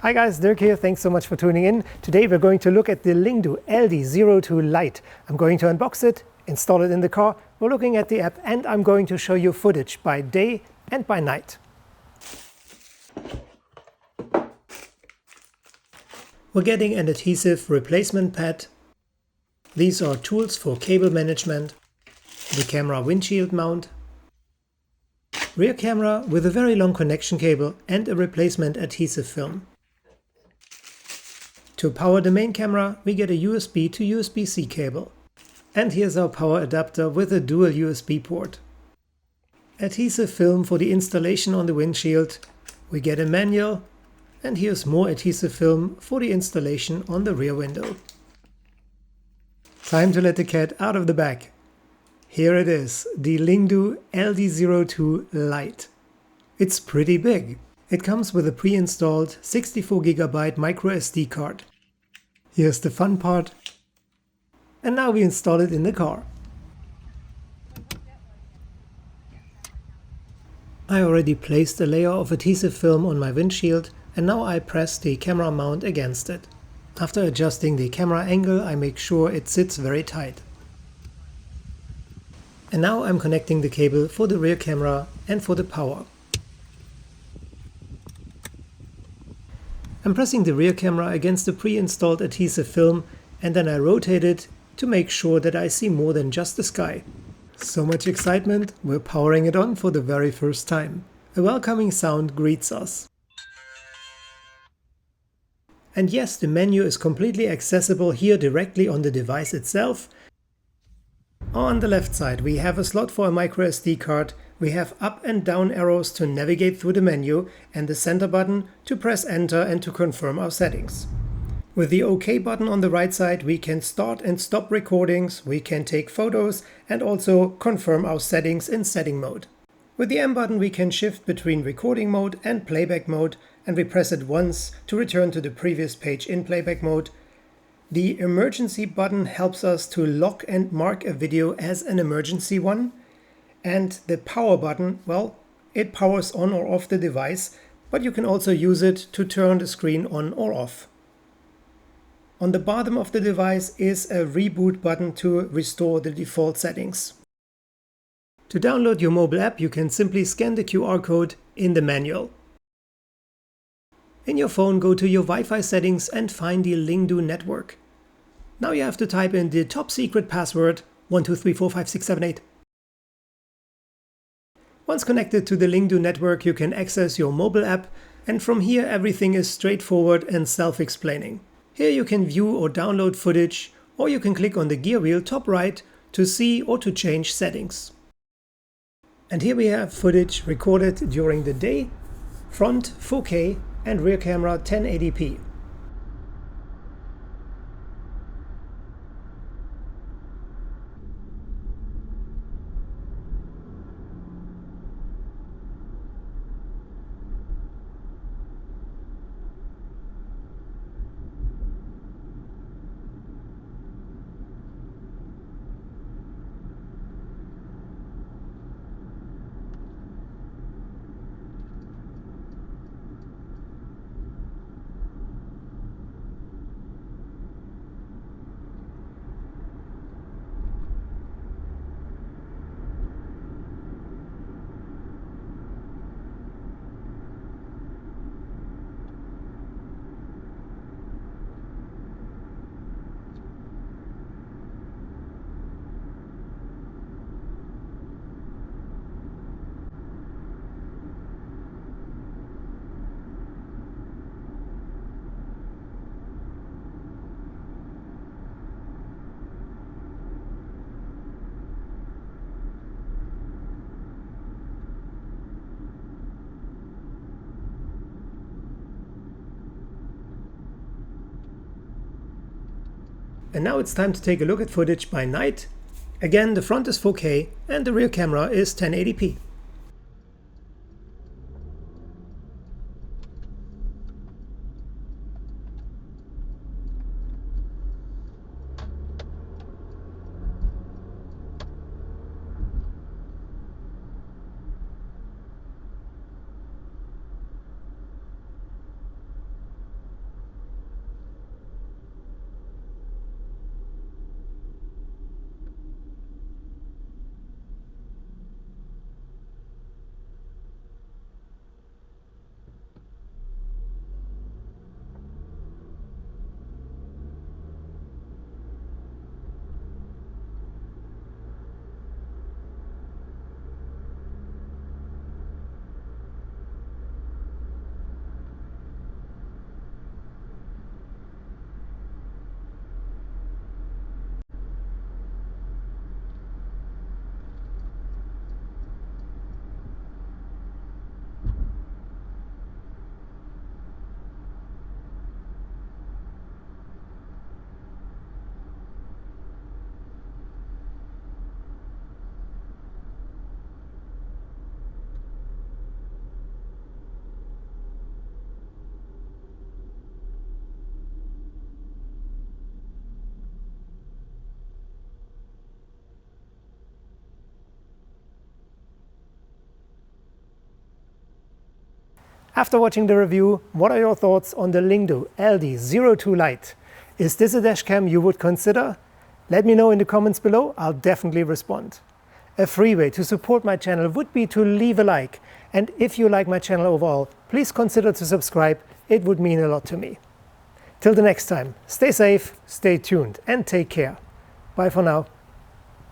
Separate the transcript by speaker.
Speaker 1: Hi guys, Dirk here. Thanks so much for tuning in. Today we're going to look at the LingDu LD02 Lite. I'm going to unbox it, install it in the car. We're looking at the app and I'm going to show you footage by day and by night. We're getting an adhesive replacement pad. These are tools for cable management, the camera windshield mount, rear camera with a very long connection cable and a replacement adhesive film. To power the main camera, we get a USB to USB-C cable. And here's our power adapter with a dual USB port. Adhesive film for the installation on the windshield. We get a manual, and here's more adhesive film for the installation on the rear window. Time to let the cat out of the bag. Here it is, the LingDu LD02 Lite. It's pretty big. It comes with a pre-installed 64GB microSD card. Here's the fun part. And now we install it in the car. I already placed a layer of adhesive film on my windshield and now I press the camera mount against it. After adjusting the camera angle, I make sure it sits very tight. And now I'm connecting the cable for the rear camera and for the power. I'm pressing the rear camera against the pre-installed adhesive film and then I rotate it to make sure that I see more than just the sky. So much excitement, we're powering it on for the very first time. A welcoming sound greets us. And yes, the menu is completely accessible here directly on the device itself. On the left side we have a slot for a microSD card, we have up and down arrows to navigate through the menu and the center button to press enter and to confirm our settings. With the OK button on the right side we can start and stop recordings, we can take photos and also confirm our settings in setting mode. With the M button we can shift between recording mode and playback mode and we press it once to return to the previous page in playback mode. The emergency button helps us to lock and mark a video as an emergency one. And the power button, well, it powers on or off the device, but you can also use it to turn the screen on or off. On the bottom of the device is a reboot button to restore the default settings. To download your mobile app, you can simply scan the QR code in the manual. In your phone, go to your Wi-Fi settings and find the LingDu network. Now you have to type in the top secret password 12345678. Once connected to the LingDu network, you can access your mobile app, and from here everything is straightforward and self-explaining. Here you can view or download footage, or you can click on the gear wheel top right to see or to change settings. And here we have footage recorded during the day, front 4K and rear camera 1080p. And now it's time to take a look at footage by night. Again, the front is 4K and the rear camera is 1080p. After watching the review, what are your thoughts on the LingDu LD02 Lite? Is this a dashcam you would consider? Let me know in the comments below, I'll definitely respond. A free way to support my channel would be to leave a like, and if you like my channel overall, please consider to subscribe, it would mean a lot to me. Till the next time, stay safe, stay tuned, and take care. Bye for now.